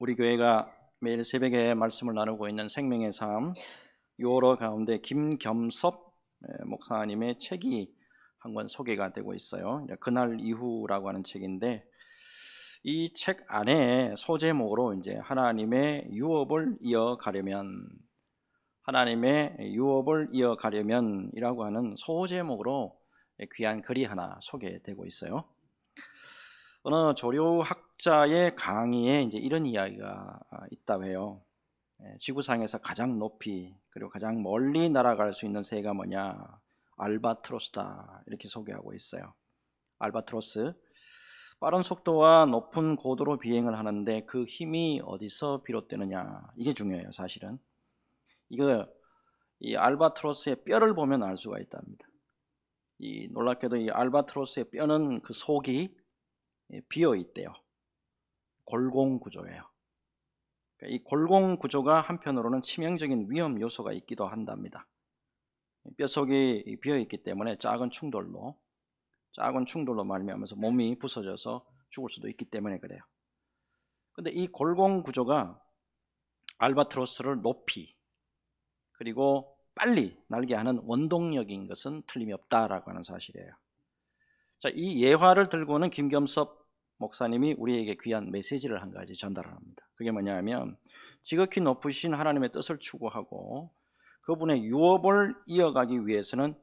우리 교회가 매일 새벽에 말씀을 나누고 있는 생명의 삶 6월 가운데 김겸섭 목사님의 책이 한 권 소개가 되고 있어요. 그날 이후라고 하는 책인데, 이 책 안에 소제목으로 이제 하나님의 유업을 이어가려면이라고 하는 소제목으로 귀한 글이 하나 소개되고 있어요. 어느 조류학자의 강의에 이제 이런 이야기가 있다고 해요. 지구상에서 가장 높이 그리고 가장 멀리 날아갈 수 있는 새가 뭐냐? 알바트로스다, 이렇게 소개하고 있어요. 알바트로스, 빠른 속도와 높은 고도로 비행을 하는데 그 힘이 어디서 비롯되느냐, 이게 중요해요. 사실은 이 알바트로스의 뼈를 보면 알 수가 있답니다. 이 놀랍게도 이 알바트로스의 뼈는 그 속이 비어 있대요. 골공 구조예요. 이 골공 구조가 한편으로는 치명적인 위험 요소가 있기도 한답니다. 뼛속이 비어 있기 때문에 작은 충돌로 말미암아서 몸이 부서져서 죽을 수도 있기 때문에 그래요. 근데 이 골공 구조가 알바트로스를 높이 그리고 빨리 날게 하는 원동력인 것은 틀림이 없다라고 하는 사실이에요. 자, 이 예화를 들고는 김겸섭 목사님이 우리에게 귀한 메시지를 한 가지 전달합니다. 그게 뭐냐 하면, 지극히 높으신 하나님의 뜻을 추구하고 그분의 유업을 이어가기 위해서는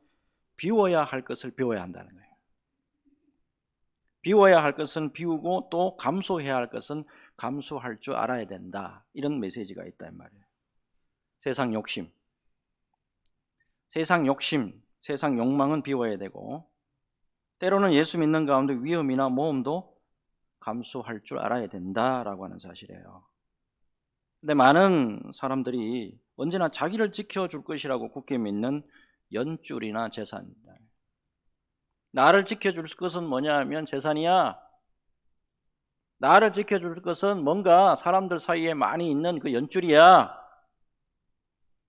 비워야 할 것을 비워야 한다는 거예요. 비워야 할 것은 비우고 또 감수해야 할 것은 감수할 줄 알아야 된다, 이런 메시지가 있단 말이에요. 세상 욕심, 세상 욕망은 비워야 되고, 때로는 예수 믿는 가운데 위험이나 모험도 감수할 줄 알아야 된다라고 하는 사실이에요. 근데 많은 사람들이 언제나 자기를 지켜줄 것이라고 굳게 믿는 연줄이나 재산입니다. 나를 지켜줄 것은 뭐냐 하면 재산이야. 나를 지켜줄 것은 뭔가 사람들 사이에 많이 있는 그 연줄이야.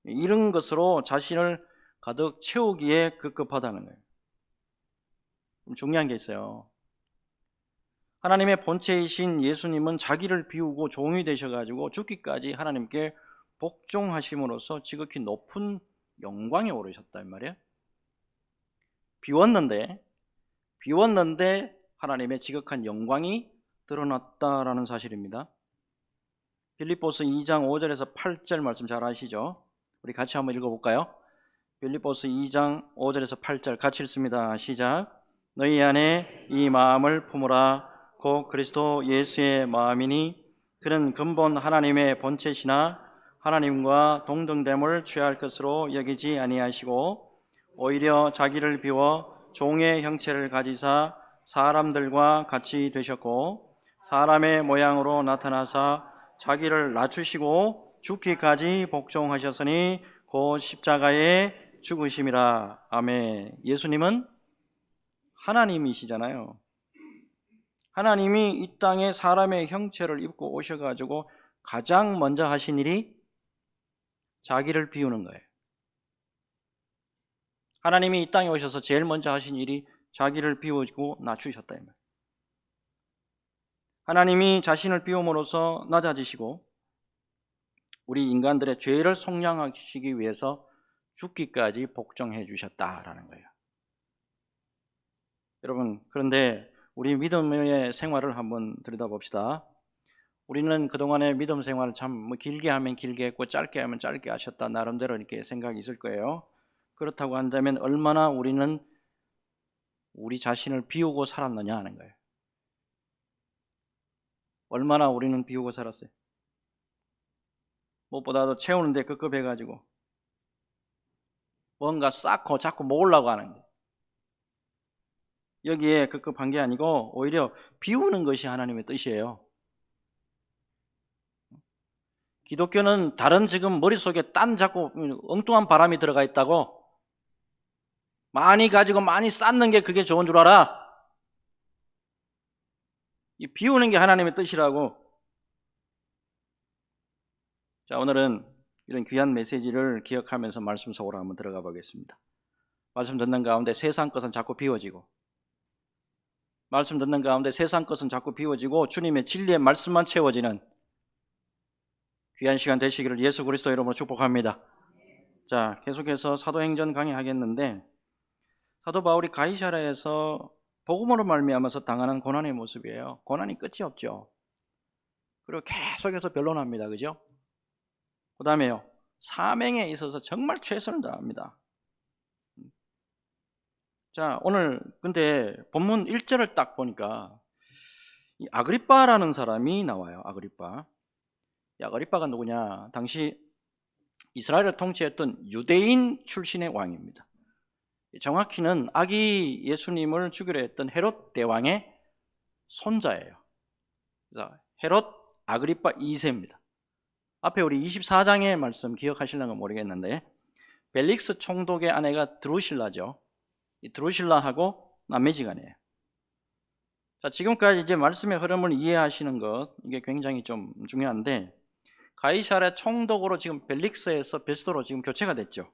이런 것으로 자신을 가득 채우기에 급급하다는 거예요. 중요한 게 있어요. 하나님의 본체이신 예수님은 자기를 비우고 종이 되셔가지고 죽기까지 하나님께 복종하심으로써 지극히 높은 영광에 오르셨단 말이에요. 비웠는데 하나님의 지극한 영광이 드러났다라는 사실입니다. 빌립보서 2장 5절에서 8절 말씀 잘 아시죠? 우리 같이 한번 읽어볼까요? 빌립보서 2장 5절에서 8절 같이 읽습니다. 시작. 너희 안에 이 마음을 품으라. 곧 그리스도 예수의 마음이니 그는 근본 하나님의 본체시나 하나님과 동등됨을 취할 것으로 여기지 아니하시고 오히려 자기를 비워 종의 형체를 가지사 사람들과 같이 되셨고 사람의 모양으로 나타나사 자기를 낮추시고 죽기까지 복종하셨으니 곧 십자가에 죽으심이라. 아멘. 예수님은 하나님이시잖아요. 하나님이 이 땅에 사람의 형체를 입고 오셔가지고 가장 먼저 하신 일이 자기를 비우는 거예요. 하나님이 이 땅에 오셔서 제일 먼저 하신 일이 자기를 비우고 낮추셨다 이 말이에요. 하나님이 자신을 비움으로써 낮아지시고 우리 인간들의 죄를 속량하시기 위해서 죽기까지 복종해 주셨다라는 거예요. 여러분, 그런데 우리 믿음의 생활을 한번 들여다봅시다. 우리는 그동안의 믿음 생활을 참 길게 하면 길게 했고 짧게 하면 짧게 하셨다, 나름대로 이렇게 생각이 있을 거예요. 그렇다고 한다면 얼마나 우리는 우리 자신을 비우고 살았느냐 하는 거예요. 얼마나 우리는 비우고 살았어요. 무엇보다도 채우는데 급급해가지고 뭔가 쌓고 자꾸 모으려고 하는 거예요. 여기에 급급한 게 아니고 오히려 비우는 것이 하나님의 뜻이에요. 기독교는 다른 지금 머릿속에 딴 자꾸 엉뚱한 바람이 들어가 있다고, 많이 가지고 많이 쌓는 게 그게 좋은 줄 알아. 이 비우는 게 하나님의 뜻이라고. 자, 오늘은 이런 귀한 메시지를 기억하면서 말씀 속으로 한번 들어가 보겠습니다. 말씀 듣는 가운데 세상 것은 자꾸 비워지고, 말씀 듣는 가운데 세상 것은 자꾸 비워지고 주님의 진리의 말씀만 채워지는 귀한 시간 되시기를 예수 그리스도 이름으로 축복합니다. 자, 계속해서 사도행전 강의하겠는데, 사도 바울이 가이사랴에서 복음으로 말미암아서 당하는 고난의 모습이에요. 고난이 끝이 없죠. 그리고 계속해서 변론합니다. 그죠? 그 다음에요, 사명에 있어서 정말 최선을 다합니다. 자, 오늘 근데 본문 1절을 딱 보니까 이 아그리빠라는 사람이 나와요. 아그리빠. 이 아그리빠가 누구냐? 당시 이스라엘을 통치했던 유대인 출신의 왕입니다. 정확히는 아기 예수님을 죽이려 했던 헤롯 대왕의 손자예요. 그래서 헤롯 아그리빠 2세입니다. 앞에 우리 24장의 말씀 기억하실런가 모르겠는데, 벨릭스 총독의 아내가 드루실라죠. 이 드루실라하고 남매지간이에요. 자, 지금까지 이제 말씀의 흐름을 이해하시는 것, 이게 굉장히 좀 중요한데, 가이사랴 총독으로 지금 벨릭스에서 베스도로 지금 교체가 됐죠.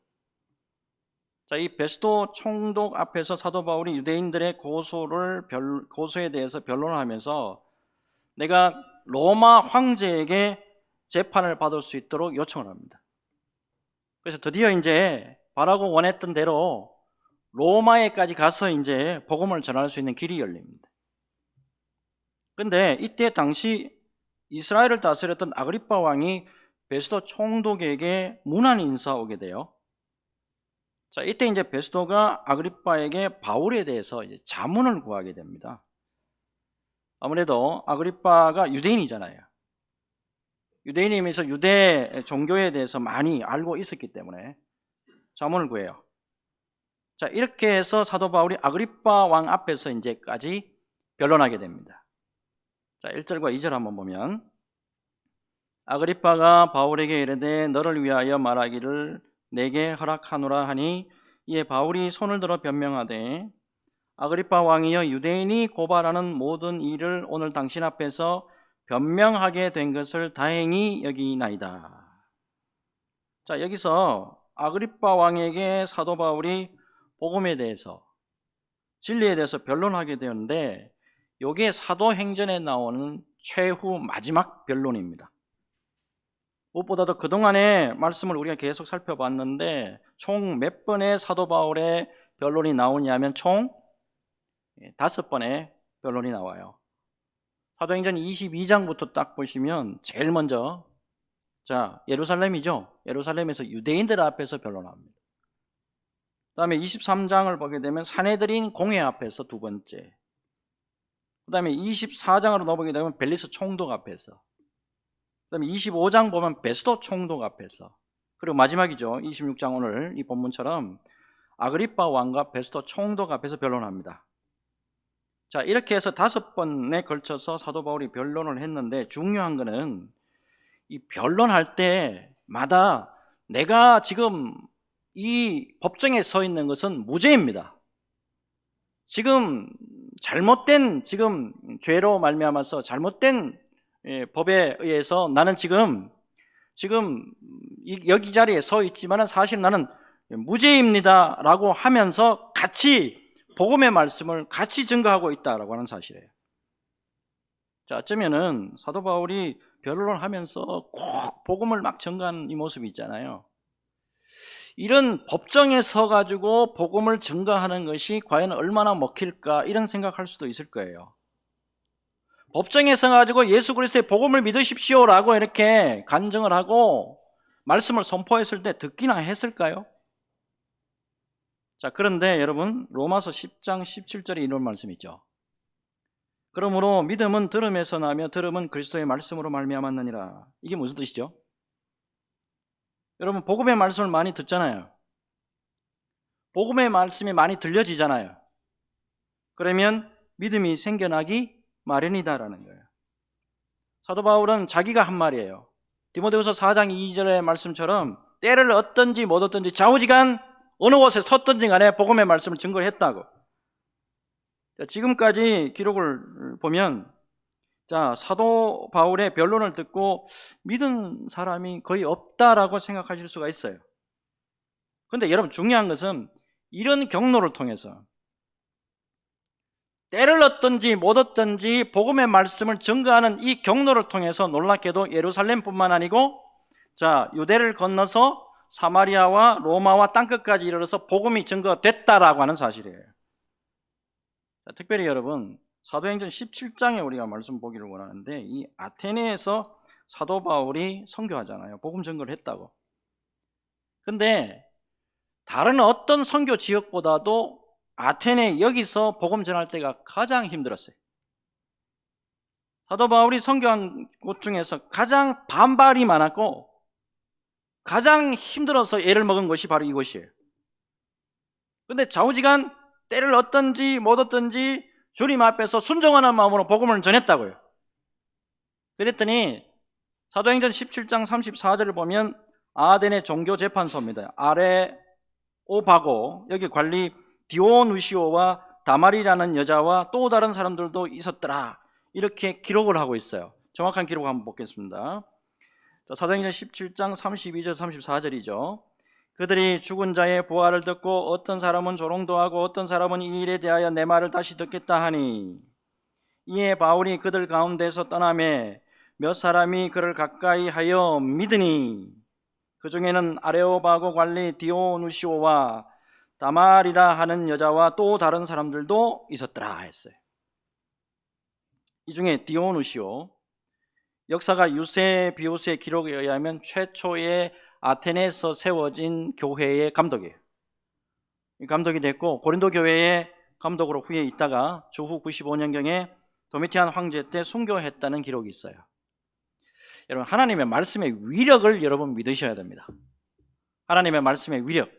자, 이 베스도 총독 앞에서 사도 바울이 유대인들의 고소에 대해서 변론을 하면서 내가 로마 황제에게 재판을 받을 수 있도록 요청을 합니다. 그래서 드디어 이제 바라고 원했던 대로 로마에까지 가서 이제 복음을 전할 수 있는 길이 열립니다. 근데 이때 당시 이스라엘을 다스렸던 아그리빠 왕이 베스도 총독에게 문안 인사 오게 돼요. 자, 이때 이제 베스도가 아그리빠에게 바울에 대해서 이제 자문을 구하게 됩니다. 아무래도 아그리빠가 유대인이잖아요. 유대인이면서 유대 종교에 대해서 많이 알고 있었기 때문에 자문을 구해요. 자, 이렇게 해서 사도 바울이 아그리빠 왕 앞에서 이제까지 변론하게 됩니다. 자, 1절과 2절 한번 보면, 아그리빠가 바울에게 이르되 너를 위하여 말하기를 내게 허락하노라 하니, 이에 바울이 손을 들어 변명하되 아그리빠 왕이여, 유대인이 고발하는 모든 일을 오늘 당신 앞에서 변명하게 된 것을 다행히 여기나이다. 자, 여기서 아그리빠 왕에게 사도 바울이 복음에 대해서, 진리에 대해서 변론하게 되었는데, 이게 사도행전에 나오는 최후 마지막 변론입니다. 무엇보다도 그동안의 말씀을 우리가 계속 살펴봤는데, 총 몇 번의 사도 바울의 변론이 나오냐면 총 5번의 변론이 나와요. 사도행전 22장부터 딱 보시면 제일 먼저, 자, 예루살렘이죠. 예루살렘에서 유대인들 앞에서 변론합니다. 그 다음에 23장을 보게 되면 사내들인 공회 앞에서 두 번째, 그 다음에 24장으로 넘어가게 되면 벨리스 총독 앞에서, 그 다음에 25장 보면 베스도 총독 앞에서, 그리고 마지막이죠. 26장 오늘 이 본문처럼 아그리빠 왕과 베스도 총독 앞에서 변론합니다. 자, 이렇게 해서 5번에 걸쳐서 사도 바울이 변론을 했는데, 중요한 거는 이 변론할 때마다 내가 지금 이 법정에 서 있는 것은 무죄입니다. 지금 잘못된, 지금 죄로 말미암아서 잘못된 법에 의해서 나는 지금 여기 자리에 서 있지만 사실 나는 무죄입니다 라고 하면서 같이 복음의 말씀을 같이 증거하고 있다라고 하는 사실이에요. 자, 어쩌면은 사도 바울이 변론을 하면서 꼭 복음을 막 증거하는 이 모습이 있잖아요. 이런 법정에 서가지고 복음을 증거하는 것이 과연 얼마나 먹힐까, 이런 생각할 수도 있을 거예요. 법정에 서가지고 예수 그리스도의 복음을 믿으십시오라고 이렇게 간증을 하고 말씀을 선포했을 때 듣기나 했을까요? 자, 그런데 여러분, 로마서 10장 17절에 이런 말씀이 있죠. 그러므로 믿음은 들음에서 나며 들음은 그리스도의 말씀으로 말미암았느니라. 이게 무슨 뜻이죠? 여러분, 복음의 말씀을 많이 듣잖아요. 복음의 말씀이 많이 들려지잖아요. 그러면 믿음이 생겨나기 마련이다라는 거예요. 사도 바울은 자기가 한 말이에요. 디모데후서 4장 2절의 말씀처럼 때를 얻든지 못 얻든지 좌우지간 어느 곳에 섰든지 간에 복음의 말씀을 증거를 했다고. 자, 지금까지 기록을 보면, 자, 사도 바울의 변론을 듣고 믿은 사람이 거의 없다라고 생각하실 수가 있어요. 그런데 여러분, 중요한 것은 이런 경로를 통해서 때를 얻든지 못 얻든지 복음의 말씀을 증거하는 이 경로를 통해서 놀랍게도 예루살렘뿐만 아니고 자, 유대를 건너서 사마리아와 로마와 땅끝까지 이르러서 복음이 증거됐다라고 하는 사실이에요. 자, 특별히 여러분, 사도행전 17장에 우리가 말씀 보기를 원하는데, 이 아테네에서 사도 바울이 선교하잖아요. 복음 증거를 했다고. 근데 다른 어떤 선교 지역보다도 아테네 여기서 복음 전할 때가 가장 힘들었어요. 사도 바울이 선교한 곳 중에서 가장 반발이 많았고 가장 힘들어서 애를 먹은 것이 바로 이곳이에요. 근데 좌우지간 때를 얻든지 못 얻든지 주님 앞에서 순종하는 마음으로 복음을 전했다고요. 그랬더니 사도행전 17장 34절을 보면 아덴의 종교재판소입니다. 아레오바고, 여기 관리 디오누시오와 다말이라는 여자와 또 다른 사람들도 있었더라, 이렇게 기록을 하고 있어요. 정확한 기록 한번 보겠습니다. 사도행전 17장 32절 34절이죠. 그들이 죽은 자의 부활을 듣고 어떤 사람은 조롱도 하고 어떤 사람은 이 일에 대하여 내 말을 다시 듣겠다 하니, 이에 바울이 그들 가운데서 떠나매 몇 사람이 그를 가까이 하여 믿으니 그 중에는 아레오바고 관리 디오누시오와 다말이라 하는 여자와 또 다른 사람들도 있었더라 했어요. 이 중에 디오누시오, 역사가 유세비우스의 기록에 의하면 최초의 아테네에서 세워진 교회의 감독이에요. 감독이 됐고 고린도 교회의 감독으로 후에 있다가 주후 95년경에 도미티안 황제 때 순교했다는 기록이 있어요. 여러분, 하나님의 말씀의 위력을 여러분 믿으셔야 됩니다. 하나님의 말씀의 위력.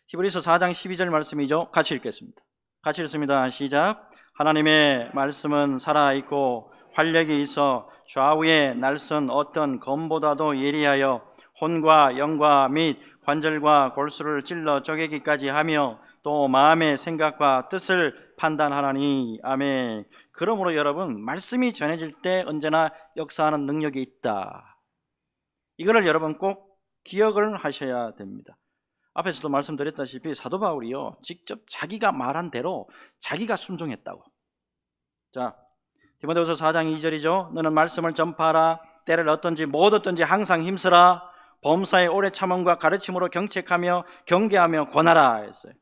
히브리서 4장 12절 말씀이죠. 같이 읽겠습니다. 같이 읽습니다. 시작. 하나님의 말씀은 살아있고 활력이 있어 좌우에 날선 어떤 검보다도 예리하여 혼과 영과 및 관절과 골수를 찔러 쪼개기까지 하며 또 마음의 생각과 뜻을 판단하나니. 아멘. 그러므로 여러분, 말씀이 전해질 때 언제나 역사하는 능력이 있다. 이거를 여러분 꼭 기억을 하셔야 됩니다. 앞에서도 말씀드렸다시피 사도 바울이요, 직접 자기가 말한 대로 자기가 순종했다고. 자, 디모데후서 4장 2절이죠. 너는 말씀을 전파하라. 때를 얻든지 못 얻든지 항상 힘쓰라. 범사의 오래 참음과 가르침으로 경책하며 경계하며 권하라 했어요.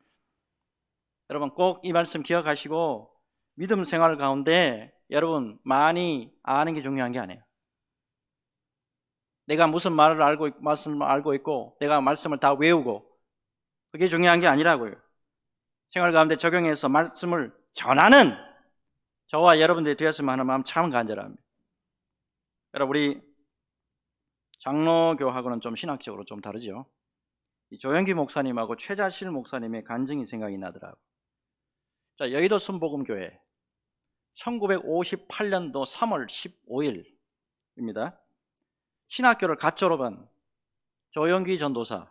여러분 꼭 이 말씀 기억하시고 믿음 생활 가운데 여러분 많이 아는 게 중요한 게 아니에요. 내가 무슨 말씀을 알고 있고 내가 말씀을 다 외우고 그게 중요한 게 아니라고요. 생활 가운데 적용해서 말씀을 전하는 저와 여러분들이 되었으면 하는 마음 참 간절합니다. 여러분, 우리 장로교하고는 좀 신학적으로 좀 다르죠. 이 조영기 목사님하고 최자실 목사님의 간증이 생각이 나더라고요. 자, 여의도 순복음교회 1958년도 3월 15일입니다. 신학교를 갓 졸업한 조영기 전도사,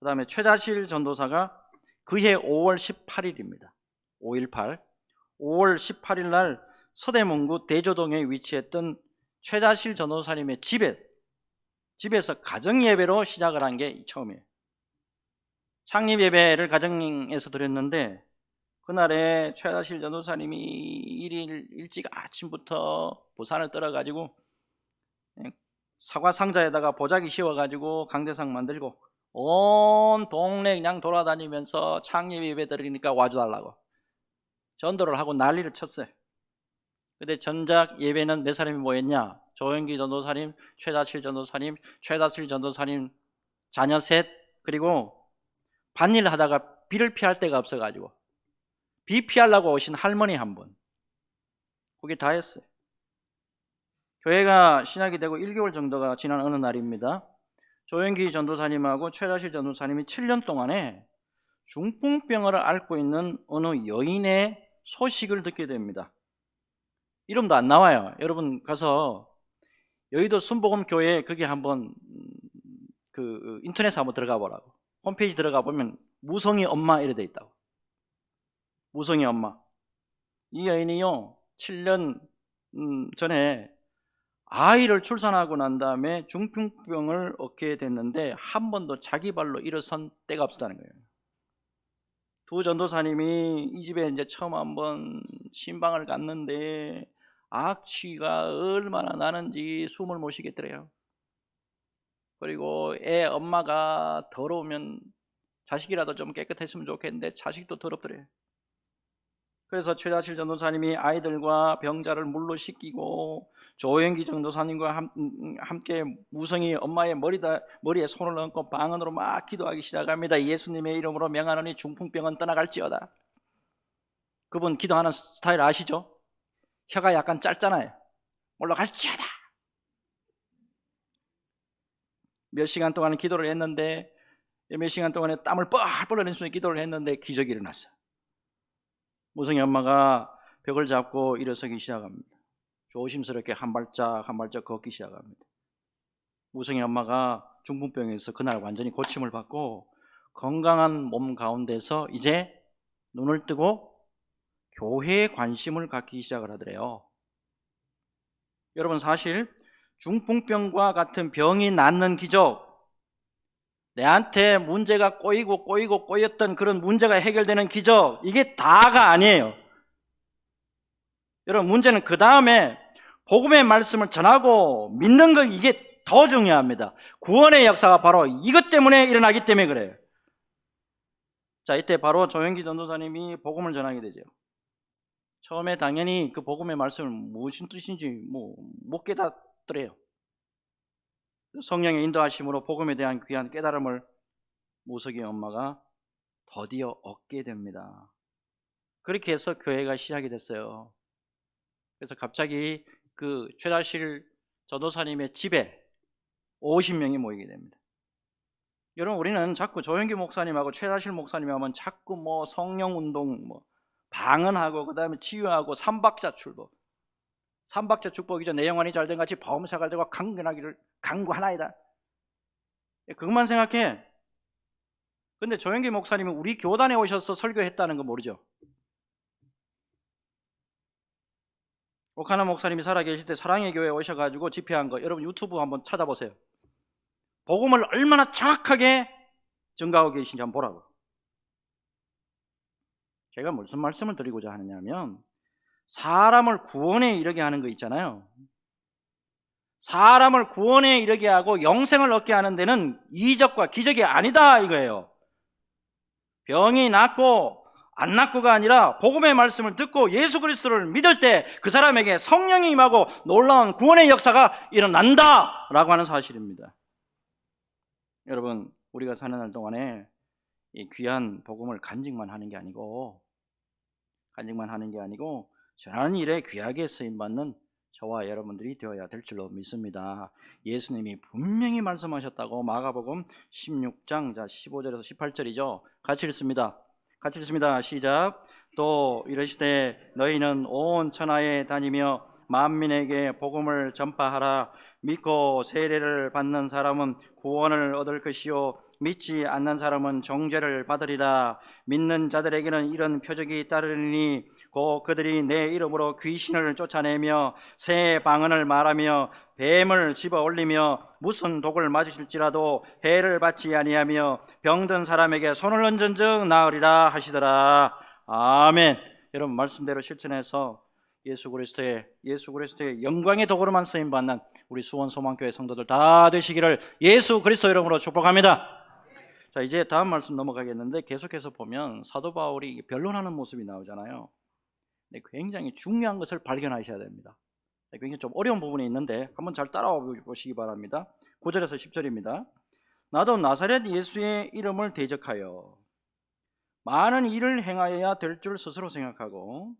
그 다음에 최자실 전도사가 그해 5월 18일입니다. 5.18 5월 18일 날 서대문구 대조동에 위치했던 최자실 전도사님의 집에서 가정예배로 시작을 한 게 처음이에요. 창립예배를 가정에서 드렸는데 그날에 최자실 전도사님이 일일 일찍 아침부터 부산을 떨어가지고 사과 상자에다가 보자기 씌워가지고 강대상 만들고 온 동네 그냥 돌아다니면서 창립예배 드리니까 와줘달라고 전도를 하고 난리를 쳤어요. 근데 전작 예배는 몇 사람이 모였냐? 조영기 전도사님, 최다칠 전도사님, 최다칠 전도사님 자녀 셋, 그리고 밭일 하다가 비를 피할 데가 없어가지고 비 피하려고 오신 할머니 한 분, 그게 다 했어요. 교회가 신학이 되고 1개월 정도가 지난 어느 날입니다. 조영기 전도사님하고 최다칠 전도사님이 7년 동안에 중풍병을 앓고 있는 어느 여인의 소식을 듣게 됩니다. 이름도 안 나와요. 여러분 가서 여의도 순복음교회 거기 한번 그 인터넷에 한번 들어가 보라고. 홈페이지 들어가 보면 무성이 엄마 이래 돼 있다고. 무성이 엄마. 이 여인이요 7년 전에 아이를 출산하고 난 다음에 중풍병을 얻게 됐는데 한 번도 자기 발로 일어선 때가 없었다는 거예요. 두 전도사님이 이 집에 이제 처음 한번 신방을 갔는데 악취가 얼마나 나는지 숨을 못 쉬겠더래요. 그리고 애 엄마가 더러우면 자식이라도 좀 깨끗했으면 좋겠는데 자식도 더럽더래. 그래서 최다실 전도사님이 아이들과 병자를 물로 씻기고 조영기 전도사님과 함께 무성이 엄마의 머리에 손을 얹고 방언으로 막 기도하기 시작합니다. 예수님의 이름으로 명하노니 중풍병은 떠나갈지어다. 그분 기도하는 스타일 아시죠? 혀가 약간 짧잖아요. 올라갈지어다. 몇 시간 동안 기도를 했는데, 몇 시간 동안에 땀을 뻘뻘 흘리면서 기도를 했는데 기적이 일어났어요. 무성이 엄마가 벽을 잡고 일어서기 시작합니다. 조심스럽게 한 발짝 한 발짝 걷기 시작합니다. 무성이 엄마가 중풍병에서 그날 완전히 고침을 받고 건강한 몸 가운데서 이제 눈을 뜨고 교회에 관심을 갖기 시작을 하더래요. 여러분, 사실 중풍병과 같은 병이 낫는 기적, 내한테 문제가 꼬였던 그런 문제가 해결되는 기적, 이게 다가 아니에요. 여러분, 문제는 그 다음에 복음의 말씀을 전하고 믿는 거, 이게 더 중요합니다. 구원의 역사가 바로 이것 때문에 일어나기 때문에 그래요. 자, 이때 바로 조영기 전도사님이 복음을 전하게 되죠. 처음에 당연히 그 복음의 말씀을 무슨 뜻인지 못 깨닫더래요. 성령의 인도하심으로 복음에 대한 귀한 깨달음을 무석이 엄마가 드디어 얻게 됩니다. 그렇게 해서 교회가 시작이 됐어요. 그래서 갑자기 그 최다실 전도사님의 집에 50명이 모이게 됩니다. 여러분, 우리는 자꾸 조영기 목사님하고 최다실 목사님 하면 자꾸 성령운동, 방언하고 그 다음에 치유하고 삼박자 축복, 삼박자 축복이죠. 내 영혼이 잘된 같이 범사가 되고 강건하기를 강구하나이다. 그것만 생각해. 근데 조영기 목사님이 우리 교단에 오셔서 설교했다는 거 모르죠? 오카나 목사님이 살아계실 때 사랑의 교회에 오셔가지고 집회한 거 여러분 유튜브 한번 찾아보세요. 복음을 얼마나 정확하게 증가하고 계신지 한번 보라고. 제가 무슨 말씀을 드리고자 하느냐면, 사람을 구원에 이르게 하는 거 있잖아요. 사람을 구원에 이르게 하고 영생을 얻게 하는 데는 이적과 기적이 아니다 이거예요. 병이 낫고 안 낫고가 아니라 복음의 말씀을 듣고 예수 그리스도를 믿을 때 그 사람에게 성령이 임하고 놀라운 구원의 역사가 일어난다 라고 하는 사실입니다. 여러분, 우리가 사는 날 동안에 이 귀한 복음을 간직만 하는 게 아니고 전하는 일에 귀하게 쓰임받는 저와 여러분들이 되어야 될 줄로 믿습니다. 예수님이 분명히 말씀하셨다고 마가복음 16장 15절에서 18절이죠. 같이 읽습니다. 시작. 또 이르시되 너희는 온 천하에 다니며 만민에게 복음을 전파하라. 믿고 세례를 받는 사람은 구원을 얻을 것이요 믿지 않는 사람은 정죄를 받으리라. 믿는 자들에게는 이런 표적이 따르리니 곧 그들이 내 이름으로 귀신을 쫓아내며 새 방언을 말하며 뱀을 집어 올리며 무슨 독을 맞으실지라도 해를 받지 아니하며 병든 사람에게 손을 얹은즉 나으리라 하시더라. 아멘. 여러분, 말씀대로 실천해서 예수 그리스도의 영광의 도구로만 쓰임 받는 우리 수원 소망교회 성도들 다 되시기를 예수 그리스도 이름으로 축복합니다. 자, 이제 다음 말씀 넘어가겠는데, 계속해서 보면 사도 바울이 변론하는 모습이 나오잖아요. 근데 굉장히 중요한 것을 발견하셔야 됩니다. 굉장히 좀 어려운 부분이 있는데 한번 잘 따라와 보시기 바랍니다. 9절에서 10절입니다. 나도 나사렛 예수의 이름을 대적하여 많은 일을 행하여야 될 줄 스스로 생각하고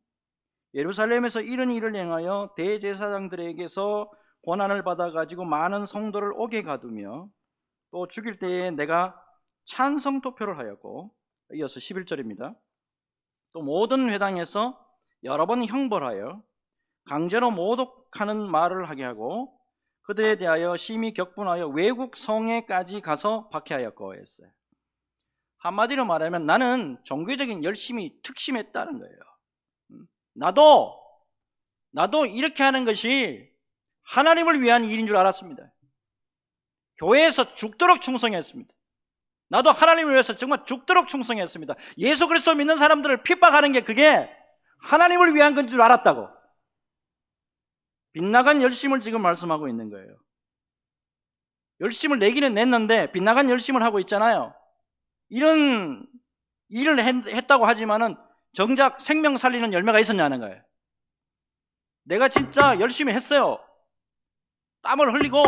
예루살렘에서 이런 일을 행하여 대제사장들에게서 권한을 받아가지고 많은 성도를 옥에 가두며 또 죽일 때에 내가 찬성 투표를 하였고, 이어서 11절입니다. 또 모든 회당에서 여러 번 형벌하여 강제로 모독하는 말을 하게 하고 그들에 대하여 심히 격분하여 외국 성에까지 가서 박해하였고 했어요. 한마디로 말하면 나는 종교적인 열심이 특심했다는 거예요. 나도 이렇게 하는 것이 하나님을 위한 일인 줄 알았습니다. 교회에서 죽도록 충성했습니다. 나도 하나님을 위해서 정말 죽도록 충성했습니다. 예수 그리스도 믿는 사람들을 핍박하는 게 그게 하나님을 위한 건 줄 알았다고. 빗나간 열심을 지금 말씀하고 있는 거예요. 열심을 내기는 냈는데 빗나간 열심을 하고 있잖아요. 이런 일을 했다고 하지만은 정작 생명 살리는 열매가 있었냐는 거예요. 내가 진짜 열심히 했어요. 땀을 흘리고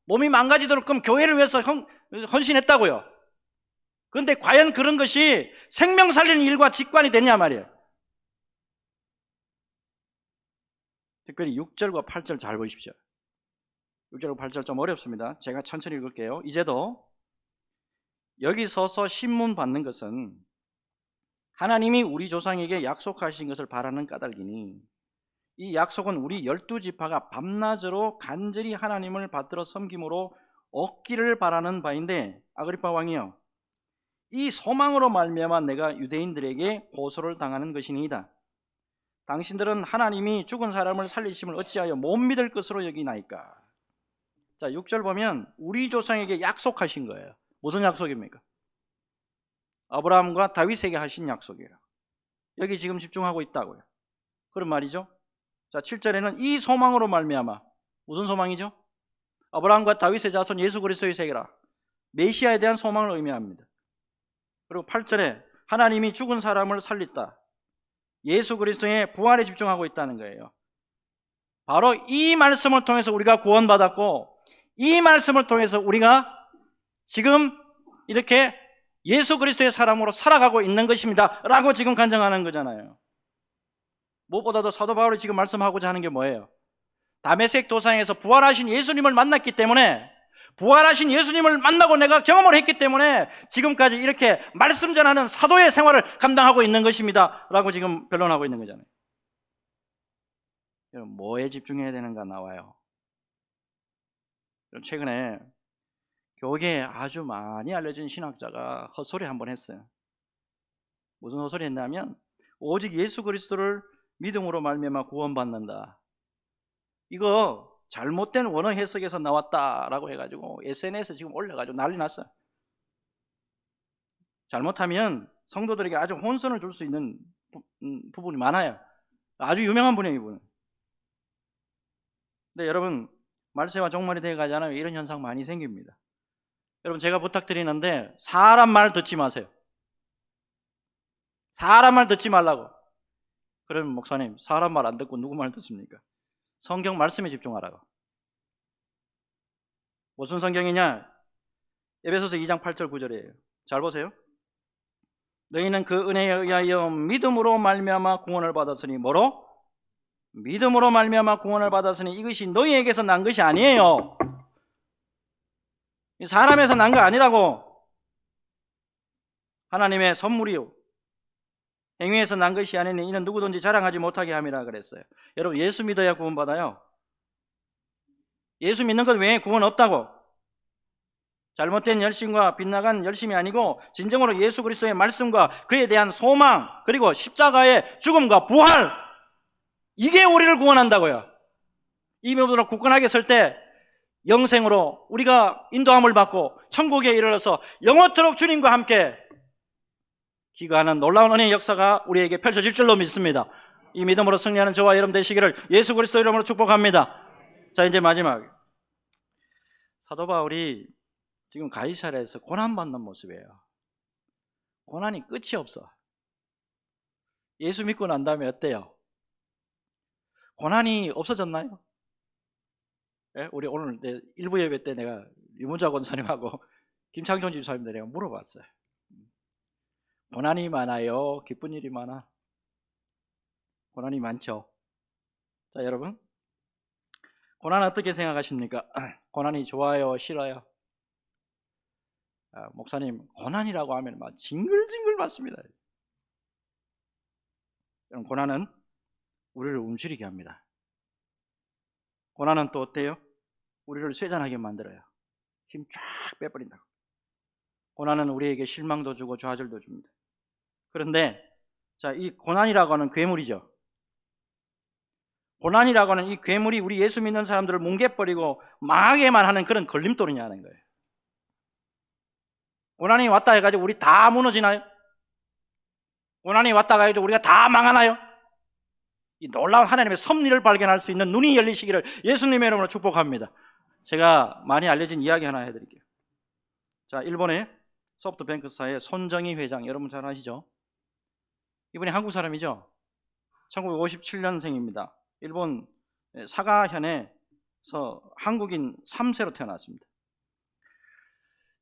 몸이 망가지도록 그럼 교회를 위해서 헌신했다고요. 그런데 과연 그런 것이 생명 살리는 일과 직관이 되냐 말이에요. 특별히 6절과 8절 잘 보십시오. 6절과 8절 좀 어렵습니다. 제가 천천히 읽을게요. 이제도 여기 서서 신문 받는 것은 하나님이 우리 조상에게 약속하신 것을 바라는 까닭이니 이 약속은 우리 12지파가 밤낮으로 간절히 하나님을 받들어 섬김으로 얻기를 바라는 바인데, 아그리파 왕이여, 이 소망으로 말미암아 내가 유대인들에게 고소를 당하는 것이니이다. 당신들은 하나님이 죽은 사람을 살리심을 어찌하여 못 믿을 것으로 여기나이까. 자, 6절 보면 우리 조상에게 약속하신 거예요. 무슨 약속입니까? 아브라함과 다윗에게 하신 약속이에요. 여기 지금 집중하고 있다고요. 그런 말이죠. 자, 7절에는 이 소망으로 말미암아, 무슨 소망이죠? 아브라함과 다윗의 자손 예수 그리스도의 세계라, 메시아에 대한 소망을 의미합니다. 그리고 8절에 하나님이 죽은 사람을 살렸다, 예수 그리스도의 부활에 집중하고 있다는 거예요. 바로 이 말씀을 통해서 우리가 구원받았고, 이 말씀을 통해서 우리가 지금 이렇게 예수 그리스도의 사람으로 살아가고 있는 것입니다 라고 지금 간증하는 거잖아요. 무엇보다도 사도 바울이 지금 말씀하고자 하는 게 뭐예요? 다메섹 도상에서 부활하신 예수님을 만났기 때문에, 부활하신 예수님을 만나고 내가 경험을 했기 때문에 지금까지 이렇게 말씀 전하는 사도의 생활을 감당하고 있는 것입니다 라고 지금 변론하고 있는 거잖아요. 여러분, 뭐에 집중해야 되는가 나와요. 최근에 교계에 아주 많이 알려진 신학자가 헛소리 한번 했어요. 무슨 헛소리 했냐면, 오직 예수 그리스도를 믿음으로 말미암아 구원받는다, 이거 잘못된 원어 해석에서 나왔다라고 해가지고 SNS에 지금 올려가지고 난리 났어요. 잘못하면 성도들에게 아주 혼선을 줄 수 있는 부분이 많아요. 아주 유명한 분이에요, 이분은. 근데 여러분, 말세와 종말이 되어가잖아요. 이런 현상 많이 생깁니다. 여러분, 제가 부탁드리는데 사람 말 듣지 마세요. 사람 말 듣지 말라고. 그러면 목사님, 사람 말 안 듣고 누구 말 듣습니까? 성경 말씀에 집중하라고. 무슨 성경이냐? 에베소서 2장 8절 9절이에요. 잘 보세요. 너희는 그 은혜에 의하여 믿음으로 말미암아 구원을 받았으니, 뭐로? 믿음으로 말미암아 구원을 받았으니 이것이 너희에게서 난 것이 아니에요. 사람에서 난 거 아니라고. 하나님의 선물이요, 행위에서 난 것이 아니니 이는 누구든지 자랑하지 못하게 함이라 그랬어요. 여러분, 예수 믿어야 구원받아요. 예수 믿는 것 외에 구원 없다고. 잘못된 열심과 빗나간 열심이 아니고 진정으로 예수 그리스도의 말씀과 그에 대한 소망, 그리고 십자가의 죽음과 부활, 이게 우리를 구원한다고요. 이 부분으로 굳건하게 설 때 영생으로 우리가 인도함을 받고 천국에 이르러서 영원토록 주님과 함께 기가하는 놀라운 은혜의 역사가 우리에게 펼쳐질 줄로 믿습니다. 이 믿음으로 승리하는 저와 여러분 되시기를 예수 그리스도 이름으로 축복합니다. 자, 이제 마지막, 사도 바울이 지금 가이사랴에서 고난받는 모습이에요. 고난이 끝이 없어. 예수 믿고 난 다음에 어때요? 고난이 없어졌나요? 예? 우리 오늘 일부 예배 때 내가 유문자 권사님하고 김창종 집사님들 내가 물어봤어요. 고난이 많아요? 기쁜 일이 많아? 고난이 많죠. 자, 여러분, 고난 어떻게 생각하십니까? 고난이 좋아요? 싫어요? 목사님, 고난이라고 하면 막 징글징글 맞습니다. 여러분, 고난은 우리를 움츠리게 합니다. 고난은 또 어때요? 우리를 쇠잔하게 만들어요. 힘 쫙 빼버린다고. 고난은 우리에게 실망도 주고 좌절도 줍니다. 그런데 자, 이 고난이라고 하는 괴물이죠. 고난이라고 하는 이 괴물이 우리 예수 믿는 사람들을 뭉개버리고 망하게만 하는 그런 걸림돌이냐는 거예요. 고난이 왔다 해가지고 우리 다 무너지나요? 고난이 왔다 해가지고 우리가 다 망하나요? 이 놀라운 하나님의 섭리를 발견할 수 있는 눈이 열리시기를 예수님의 이름으로 축복합니다. 제가 많이 알려진 이야기 하나 해드릴게요. 자, 일본의 소프트뱅크사의 손정희 회장, 여러분 잘 아시죠? 이분이 한국 사람이죠. 1957년생입니다. 일본 사가현에서 한국인 3세로 태어났습니다.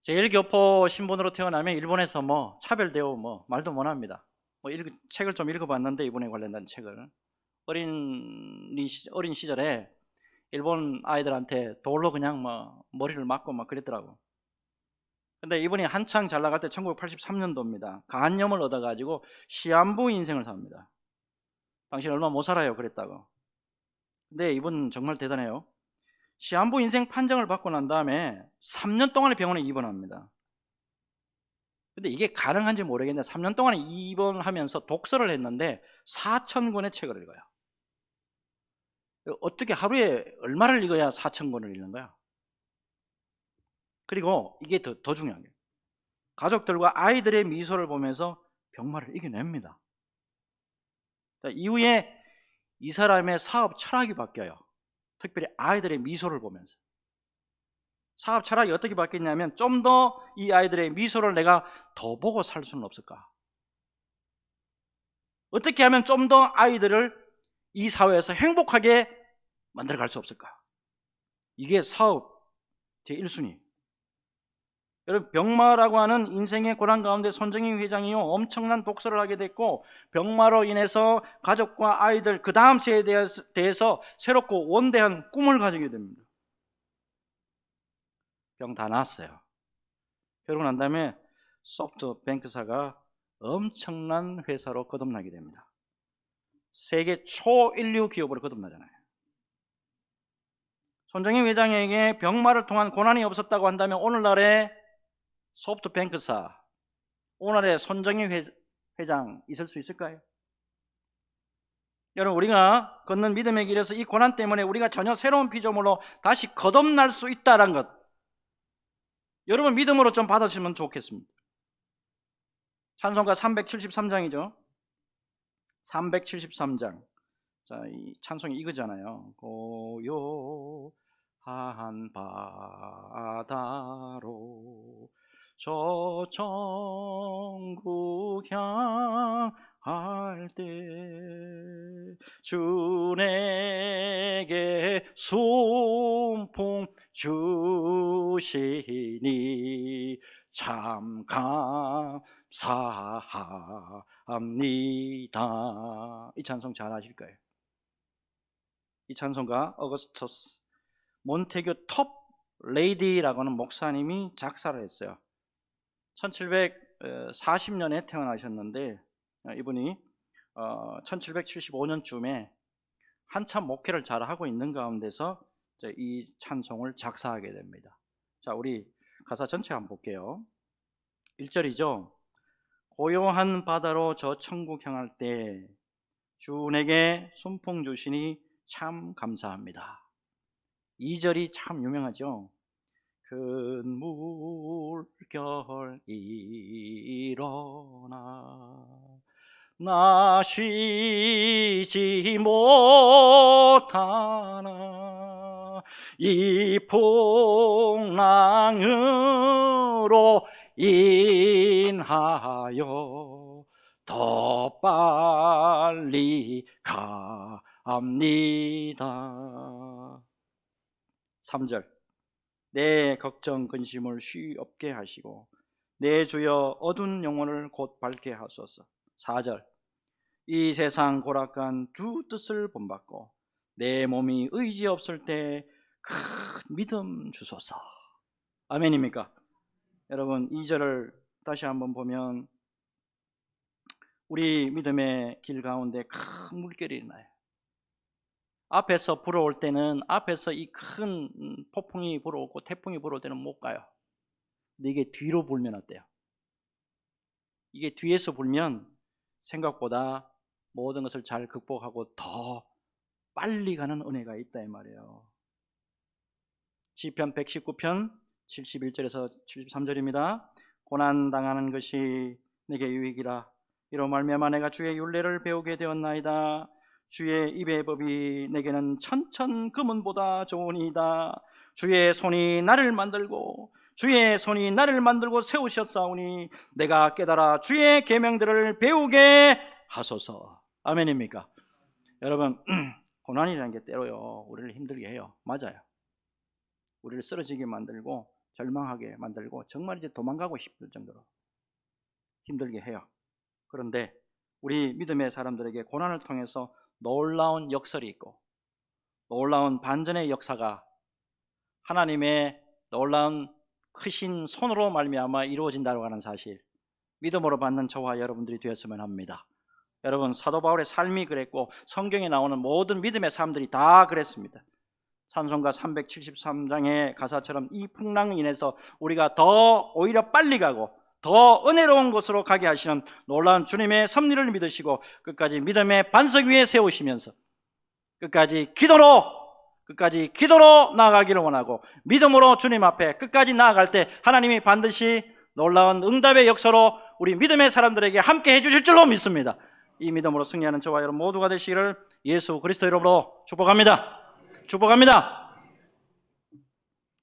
제1교포 신분으로 태어나면 일본에서 뭐 차별되고 뭐 말도 못합니다. 뭐 책을 좀 읽어봤는데, 이분에 관련된 책을 어린 시절에 일본 아이들한테 돌로 그냥 뭐 머리를 맞고 막 그랬더라고. 근데 이분이 한창 잘 나갈 때 1983년도입니다. 간염을 얻어가지고 시한부 인생을 삽니다. 당신 얼마 못 살아요 그랬다고. 근데 이분 정말 대단해요. 시한부 인생 판정을 받고 난 다음에 3년 동안의 병원에 입원합니다. 근데 이게 가능한지 모르겠는데 3년 동안 입원하면서 독서를 했는데 4,000권의 책을 읽어요. 어떻게 하루에 얼마를 읽어야 4,000권을 읽는 거야? 그리고 이게 더 중요한 게, 가족들과 아이들의 미소를 보면서 병마를 이겨냅니다. 자, 이후에 이 사람의 사업 철학이 바뀌어요. 특별히 아이들의 미소를 보면서. 사업 철학이 어떻게 바뀌었냐면, 좀 더 이 아이들의 미소를 내가 더 보고 살 수는 없을까? 어떻게 하면 좀 더 아이들을 이 사회에서 행복하게 만들어갈 수 없을까? 이게 사업 제1순위. 여러분, 병마라고 하는 인생의 고난 가운데 손정희 회장이요, 엄청난 독서를 하게 됐고, 병마로 인해서 가족과 아이들, 그 다음 세대에 대해서 새롭고 원대한 꿈을 가지게 됩니다. 병 다 나았어요. 그러고 난 다음에 소프트뱅크사가 엄청난 회사로 거듭나게 됩니다. 세계 초인류 기업으로 거듭나잖아요. 손정희 회장에게 병마를 통한 고난이 없었다고 한다면 오늘날의 소프트뱅크사, 오늘의 손정희 회장 있을 수 있을까요? 여러분, 우리가 걷는 믿음의 길에서 이 고난 때문에 우리가 전혀 새로운 피조물로 다시 거듭날 수 있다는 것, 여러분 믿음으로 좀 받으시면 좋겠습니다. 찬송가 373장이죠. 373장. 자, 이 찬송이 이거잖아요. 고요한 바다로 저 천국 향할 때 주 내게 순풍 주시니 참 감사합니다. 이 찬송 잘 아실 거예요. 이 찬송가 어거스터스 몬테규 톱 레이디라고 하는 목사님이 작사를 했어요. 1740년에 태어나셨는데, 이분이 1775년쯤에 한참 목회를 잘 하고 있는 가운데서 이 찬송을 작사하게 됩니다. 자, 우리 가사 전체 한번 볼게요. 1절이죠. 고요한 바다로 저 천국 향할 때 주 내게 순풍 주시니 참 감사합니다. 2절이 참 유명하죠. 큰 물결 일어나 나 쉬지 못하나 이 풍랑으로 인하여 더 빨리 갑니다. 3절 내 걱정 근심을 쉬 없게 하시고 내 주여 어두운 영혼을 곧 밝게 하소서. 4절 이 세상 고락한 주 뜻을 본받고 내 몸이 의지 없을 때 큰 믿음 주소서. 아멘입니까? 여러분, 2절을 다시 한번 보면 우리 믿음의 길 가운데 큰 물결이 나요. 앞에서 불어올 때는, 앞에서 이 큰 폭풍이 불어오고 태풍이 불어올 때는 못 가요. 근데 이게 뒤로 불면 어때요? 이게 뒤에서 불면 생각보다 모든 것을 잘 극복하고 더 빨리 가는 은혜가 있다 이 말이에요. 시편 119편 71절에서 73절입니다. 고난당하는 것이 내게 유익이라. 이로 말미암아 내가 주의 율례를 배우게 되었나이다. 주의 입의 법이 내게는 천천 금은보다 좋으니이다. 주의 손이 나를 만들고 주의 손이 나를 만들고 세우셨사오니 내가 깨달아 주의 계명들을 배우게 하소서. 아멘입니까? 여러분, 고난이라는 게 때로요 우리를 힘들게 해요. 맞아요. 우리를 쓰러지게 만들고 절망하게 만들고 정말 이제 도망가고 싶을 정도로 힘들게 해요. 그런데 우리 믿음의 사람들에게 고난을 통해서 놀라운 역설이 있고 놀라운 반전의 역사가 하나님의 놀라운 크신 손으로 말미암아 이루어진다고 하는 사실, 믿음으로 받는 저와 여러분들이 되었으면 합니다. 여러분, 사도 바울의 삶이 그랬고 성경에 나오는 모든 믿음의 사람들이 다 그랬습니다. 찬송가 373장의 가사처럼 이 풍랑을 인해서 우리가 더 오히려 빨리 가고 더 은혜로운 곳으로 가게 하시는 놀라운 주님의 섭리를 믿으시고 끝까지 믿음의 반석 위에 세우시면서 끝까지 기도로 나아가기를 원하고 믿음으로 주님 앞에 끝까지 나아갈 때 하나님이 반드시 놀라운 응답의 역사로 우리 믿음의 사람들에게 함께 해주실 줄로 믿습니다. 이 믿음으로 승리하는 저와 여러분 모두가 되시기를 예수 그리스도 이름으로 축복합니다.